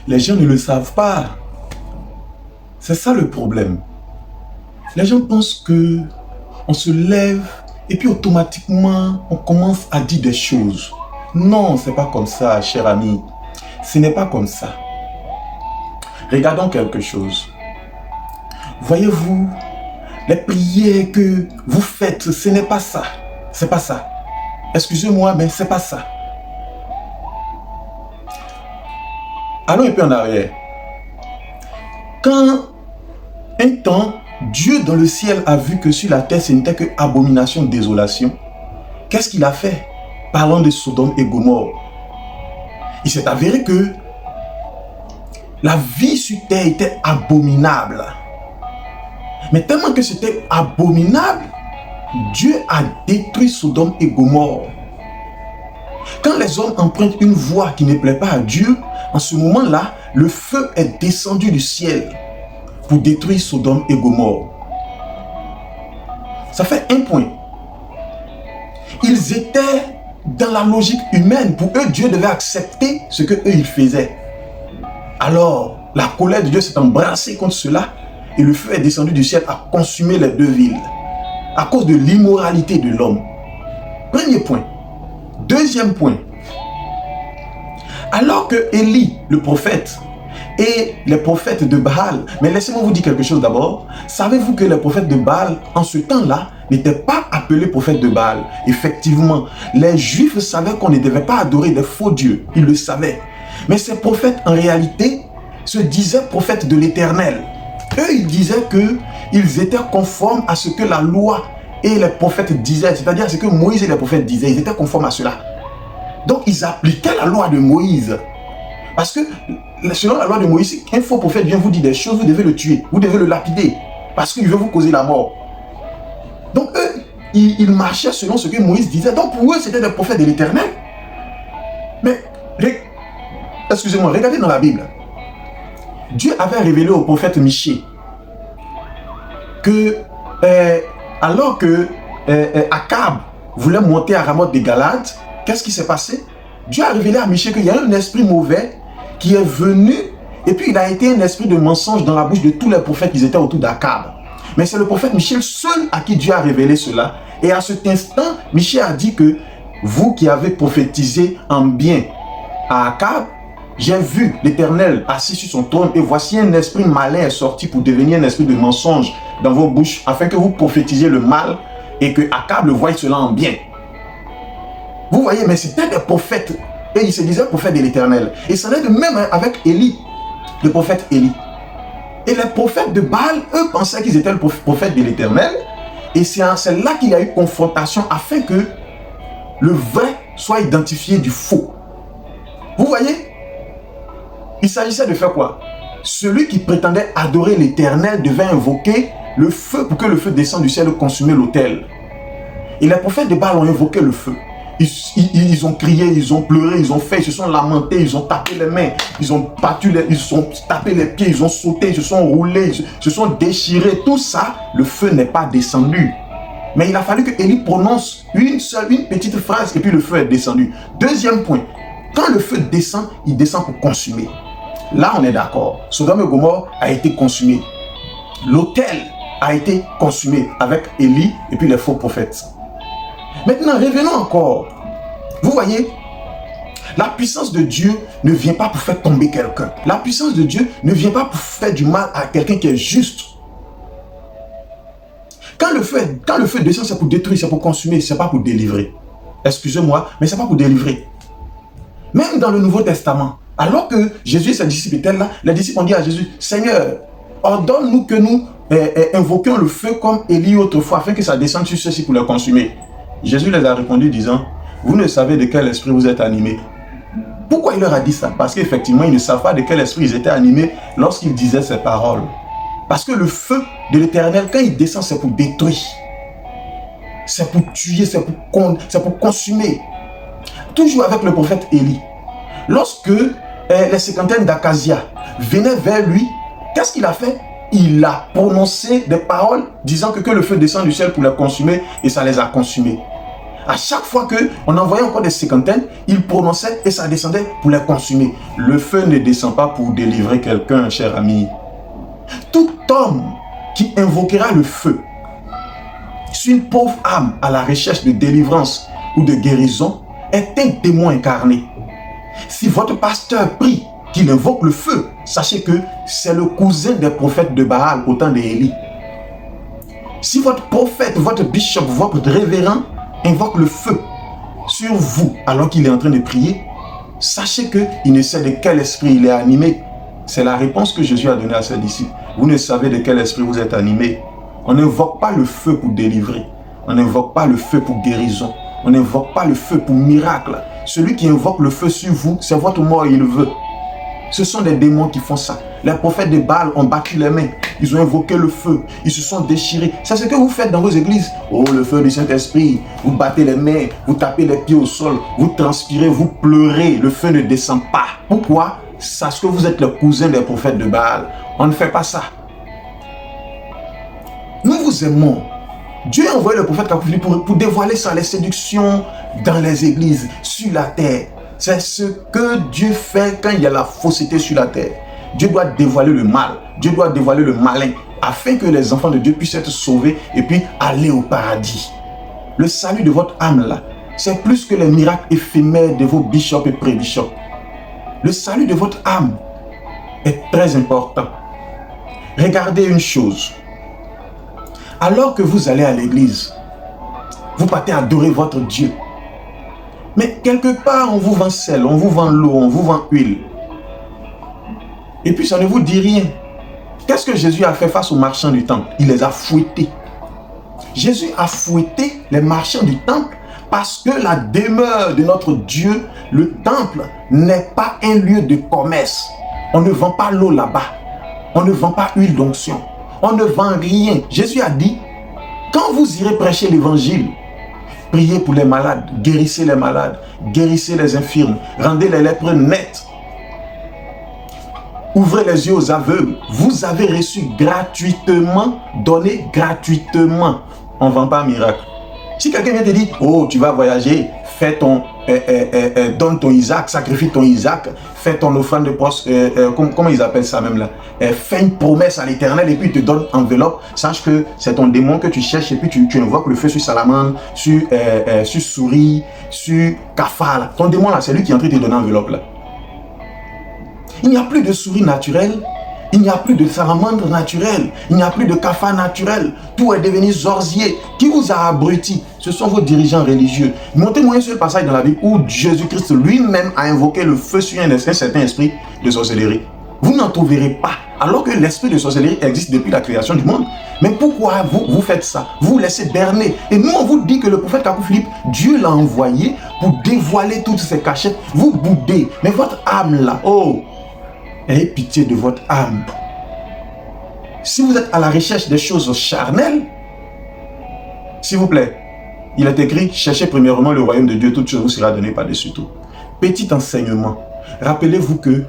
Les gens ne le savent pas. C'est ça le problème. Les gens pensent que on se lève et puis automatiquement on commence à dire des choses. Non, c'est pas comme ça, cher ami. Ce n'est pas comme ça. Regardons quelque chose. Voyez-vous, les prières que vous faites, ce n'est pas ça. C'est pas ça. Excusez-moi, mais c'est pas ça. Allons un peu en arrière. Quand un temps, Dieu dans le ciel a vu que sur la terre, ce n'était que abomination, désolation, qu'est-ce qu'il a fait? Parlant de Sodome et Gomorrhe. Il s'est avéré que la vie sur terre était abominable. Mais tellement que c'était abominable, Dieu a détruit Sodome et Gomorrhe. Quand les hommes empruntent une voie qui ne plaît pas à Dieu, en ce moment-là, le feu est descendu du ciel pour détruire Sodome et Gomorrhe. Ça fait un point. Ils étaient dans la logique humaine. Pour eux, Dieu devait accepter ce que eux ils faisaient. Alors, la colère de Dieu s'est embrassée contre cela et le feu est descendu du ciel à consumer les deux villes à cause de l'immoralité de l'homme. Premier point. Deuxième point. Alors que Élie, le prophète, et les prophètes de Baal, mais laissez-moi vous dire quelque chose d'abord. Savez-vous que les prophètes de Baal, en ce temps-là, n'étaient pas appelés prophètes de Baal? Effectivement, les Juifs savaient qu'on ne devait pas adorer des faux dieux. Ils le savaient. Mais ces prophètes, en réalité, se disaient prophètes de l'Éternel. Eux, ils disaient qu'ils étaient conformes à ce que la loi et les prophètes disaient, c'est-à-dire ce que Moïse et les prophètes disaient. Ils étaient conformes à cela. Donc, ils appliquaient la loi de Moïse. Parce que, selon la loi de Moïse, si un faux prophète vient vous dire des choses, vous devez le tuer, vous devez le lapider, parce qu'il veut vous causer la mort. Donc, eux, ils marchaient selon ce que Moïse disait. Donc, pour eux, c'était des prophètes de l'Éternel. Mais, excusez-moi, regardez dans la Bible. Dieu avait révélé au prophète Michée que, alors que Akab voulait monter à Ramoth de Galade, qu'est-ce qui s'est passé? Dieu a révélé à Michée qu'il y a un esprit mauvais qui est venu et puis il a été un esprit de mensonge dans la bouche de tous les prophètes qui étaient autour d'Akab. Mais c'est le prophète Michée seul à qui Dieu a révélé cela. Et à cet instant, Michée a dit que vous qui avez prophétisé en bien à Akab, j'ai vu l'Éternel assis sur son trône et voici un esprit malin est sorti pour devenir un esprit de mensonge dans vos bouches afin que vous prophétisiez le mal et que Akab le voie cela en bien. Vous voyez, mais c'était des prophètes et ils se disaient prophètes de l'Éternel. Et ça en est de même avec Élie, le prophète Élie. Et les prophètes de Baal, eux pensaient qu'ils étaient le prophète de l'Éternel et c'est là qu'il y a eu confrontation afin que le vrai soit identifié du faux. Vous voyez? Il s'agissait de faire quoi? Celui qui prétendait adorer l'Éternel devait invoquer le feu pour que le feu descende du ciel et consumer l'autel. Et les prophètes de Baal ont invoqué le feu. Ils ont crié, ils ont pleuré, ils ont fait, ils se sont lamentés, ils ont tapé les mains, ils ont battu, ils ont tapé les pieds, ils ont sauté, ils se sont roulés, ils se sont déchirés. Tout ça, le feu n'est pas descendu. Mais il a fallu que Élie prononce une petite phrase et puis le feu est descendu. Deuxième point, quand le feu descend, il descend pour consumer. Là, on est d'accord. Sodome et Gomorrhe a été consumé. L'autel a été consumé avec Élie et puis les faux prophètes. Maintenant, revenons encore. Vous voyez, la puissance de Dieu ne vient pas pour faire tomber quelqu'un. La puissance de Dieu ne vient pas pour faire du mal à quelqu'un qui est juste. Quand le feu descend, c'est pour détruire, c'est pour consumer, c'est pas pour délivrer. Excusez-moi, mais c'est pas pour délivrer. Même dans le Nouveau Testament, alors que Jésus et ses disciples étaient là, les disciples ont dit à Jésus, Seigneur, ordonne-nous que nous invoquions le feu comme Élie autrefois, afin que ça descende sur ceux-ci pour les consumer. Jésus les a répondu disant, vous ne savez de quel esprit vous êtes animés. Pourquoi il leur a dit ça? Parce qu'effectivement, ils ne savent pas de quel esprit ils étaient animés lorsqu'ils disaient ces paroles. Parce que le feu de l'Éternel, quand il descend, c'est pour détruire. C'est pour tuer, c'est pour consumer. Toujours avec le prophète Élie. Lorsque les cinquantaines d'Acasia venaient vers lui, qu'est-ce qu'il a fait? Il a prononcé des paroles disant que le feu descend du ciel pour les consumer et ça les a consumés. À chaque fois qu'on envoyait encore des cinquantaines, ils prononçaient et ça descendait pour les consumer. Le feu ne descend pas pour délivrer quelqu'un, cher ami. Tout homme qui invoquera le feu sur une pauvre âme à la recherche de délivrance ou de guérison est un démon incarné. Si votre pasteur prie qu'il invoque le feu, sachez que c'est le cousin des prophètes de Baal au temps d'Élie. Si votre prophète, votre bishop, votre révérend invoque le feu sur vous alors qu'il est en train de prier, sachez qu'il ne sait de quel esprit il est animé. C'est la réponse que Jésus a donnée à ses disciples. Vous ne savez de quel esprit vous êtes animé. On n'invoque pas le feu pour délivrer. On n'invoque pas le feu pour guérison. On n'invoque pas le feu pour miracle. Celui qui invoque le feu sur vous, c'est votre mort et il veut. Ce sont des démons qui font ça. Les prophètes de Baal ont battu les mains. Ils ont invoqué le feu. Ils se sont déchirés. C'est ce que vous faites dans vos églises. Oh, le feu du Saint-Esprit. Vous battez les mains. Vous tapez les pieds au sol. Vous transpirez. Vous pleurez. Le feu ne descend pas. Pourquoi? Parce que vous êtes le cousin des prophètes de Baal. On ne fait pas ça. Nous vous aimons. Dieu a envoyé le prophète Kakouphili pour dévoiler ça, les séductions dans les églises, sur la terre. C'est ce que Dieu fait quand il y a la fausseté sur la terre. Dieu doit dévoiler le mal. Dieu doit dévoiler le malin afin que les enfants de Dieu puissent être sauvés et puis aller au paradis. Le salut de votre âme là, c'est plus que les miracles éphémères de vos bishops et pré-bishops. Le salut de votre âme est très important. Regardez une chose. Alors que vous allez à l'église, vous partez adorer votre Dieu. Mais quelque part, on vous vend sel, on vous vend l'eau, on vous vend huile. Et puis ça ne vous dit rien. Qu'est-ce que Jésus a fait face aux marchands du temple? Il les a fouettés. Jésus a fouetté les marchands du temple parce que la demeure de notre Dieu, le temple, n'est pas un lieu de commerce. On ne vend pas l'eau là-bas. On ne vend pas huile d'onction. On ne vend rien. Jésus a dit, quand vous irez prêcher l'évangile, priez pour les malades, guérissez les malades, guérissez les infirmes, rendez les lépreux nets, ouvrez les yeux aux aveugles. Vous avez reçu gratuitement, donné gratuitement. On ne vend pas un miracle. Si quelqu'un vient te dire, oh, tu vas voyager, fais ton, donne ton Isaac, sacrifie ton Isaac, fais ton offrande de poste, comment ils appellent ça même là, fais une promesse à l'Éternel et puis il te donne enveloppe, sache que c'est ton démon que tu cherches et puis tu invoques le feu sur salamandre, sur souris, sur cafard là. Ton démon là, c'est lui qui est en train de te donner enveloppe là. Il n'y a plus de souris naturelle. Il n'y a plus de salamandre naturelle. Il n'y a plus de cafard naturel. Tout est devenu sorcier. Qui vous a abruti? Ce sont vos dirigeants religieux. Montez-moi un seul passage dans la Bible où Jésus-Christ lui-même a invoqué le feu sur un certain esprit de sorcellerie. Vous n'en trouverez pas. Alors que l'esprit de sorcellerie existe depuis la création du monde. Mais pourquoi vous faites ça? Vous vous laissez berner. Et nous, on vous dit que le prophète Kakouphili, Dieu l'a envoyé pour dévoiler toutes ces cachettes. Vous boudez. Mais votre âme là, oh, ayez pitié de votre âme. Si vous êtes à la recherche des choses charnelles, s'il vous plaît, il est écrit, cherchez premièrement le royaume de Dieu, toute chose vous sera donnée par-dessus tout. Petit enseignement, rappelez-vous que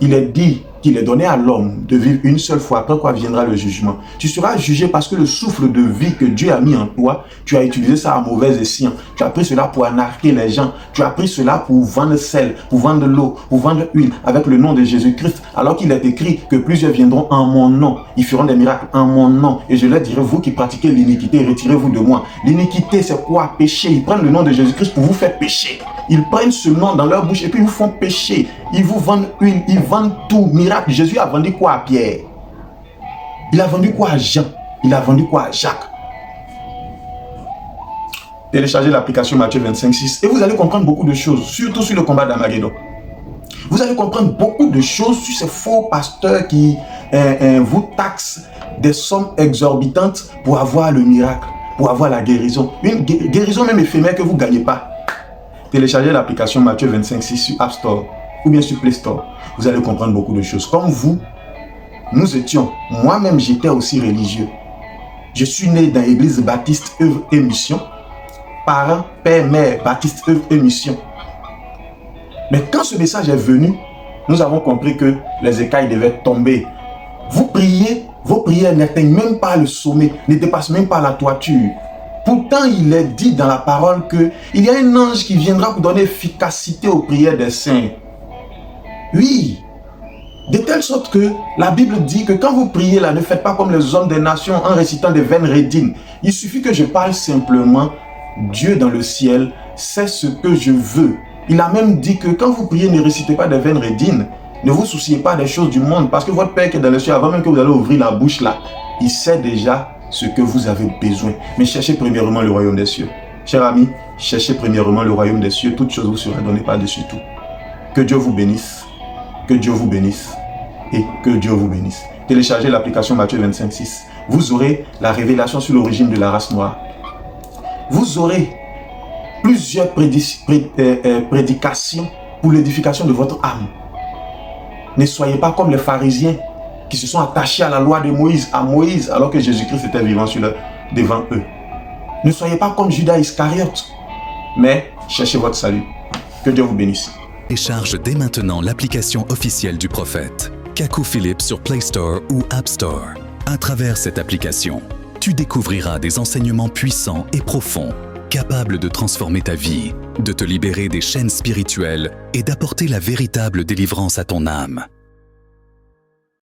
il est dit qu'il est donné à l'homme de vivre une seule fois, après quoi viendra le jugement. Tu seras jugé parce que le souffle de vie que Dieu a mis en toi, tu as utilisé ça à mauvais escient. Tu as pris cela pour anarquer les gens. Tu as pris cela pour vendre sel, pour vendre l'eau, pour vendre huile avec le nom de Jésus-Christ. Alors qu'il est écrit que plusieurs viendront en mon nom. Ils feront des miracles en mon nom. Et je leur dirai, vous qui pratiquez l'iniquité, retirez-vous de moi. L'iniquité, c'est quoi? Péché. Ils prennent le nom de Jésus-Christ pour vous faire pécher. Ils prennent ce nom dans leur bouche et puis ils vous font pécher. Ils vous vendent huile, ils vendent tout. Miracle. Jésus a vendu quoi à Pierre? Il a vendu quoi à Jean? Il a vendu quoi à Jacques? Téléchargez l'application Matthieu 25:6 et vous allez comprendre beaucoup de choses, surtout sur le combat d'Armageddon. Vous allez comprendre beaucoup de choses sur ces faux pasteurs qui vous taxent des sommes exorbitantes pour avoir le miracle, pour avoir la guérison. Une guérison même éphémère que vous ne gagnez pas. Téléchargez l'application Matthieu 25:6 sur App Store ou bien sur Play Store. Vous allez comprendre beaucoup de choses. Comme vous, nous étions, moi-même j'étais aussi religieux. Je suis né dans l'église Baptiste Œuvre et Mission. Parents, père, mère, Baptiste Œuvre et Mission. Mais quand ce message est venu, nous avons compris que les écailles devaient tomber. Vous priez, vos prières n'atteignent même pas le sommet, ne dépassent même pas la toiture. Pourtant, il est dit dans la parole qu'il y a un ange qui viendra pour donner efficacité aux prières des saints. Oui, de telle sorte que la Bible dit que quand vous priez là, ne faites pas comme les hommes des nations en récitant des vaines rédines. Il suffit que je parle simplement, Dieu dans le ciel sait ce que je veux. Il a même dit que quand vous priez, ne récitez pas des vaines rédines. Ne vous souciez pas des choses du monde, parce que votre Père qui est dans le ciel, avant même que vous allez ouvrir la bouche là, il sait déjà ce que vous avez besoin. Mais cherchez premièrement le royaume des cieux. Cher ami, cherchez premièrement le royaume des cieux. Toute chose vous sera donnée par-dessus tout. Que Dieu vous bénisse. Que Dieu vous bénisse. Et que Dieu vous bénisse. Téléchargez l'application Matthieu 25:6. Vous aurez la révélation sur l'origine de la race noire. Vous aurez plusieurs prédications pour l'édification de votre âme. Ne soyez pas comme les pharisiens qui se sont attachés à la loi de Moïse, alors que Jésus-Christ était vivant devant eux. Ne soyez pas comme Judas Iscariote, mais cherchez votre salut. Que Dieu vous bénisse. Télécharge dès maintenant l'application officielle du prophète, Kakou Philippe sur Play Store ou App Store. À travers cette application, tu découvriras des enseignements puissants et profonds, capables de transformer ta vie, de te libérer des chaînes spirituelles et d'apporter la véritable délivrance à ton âme.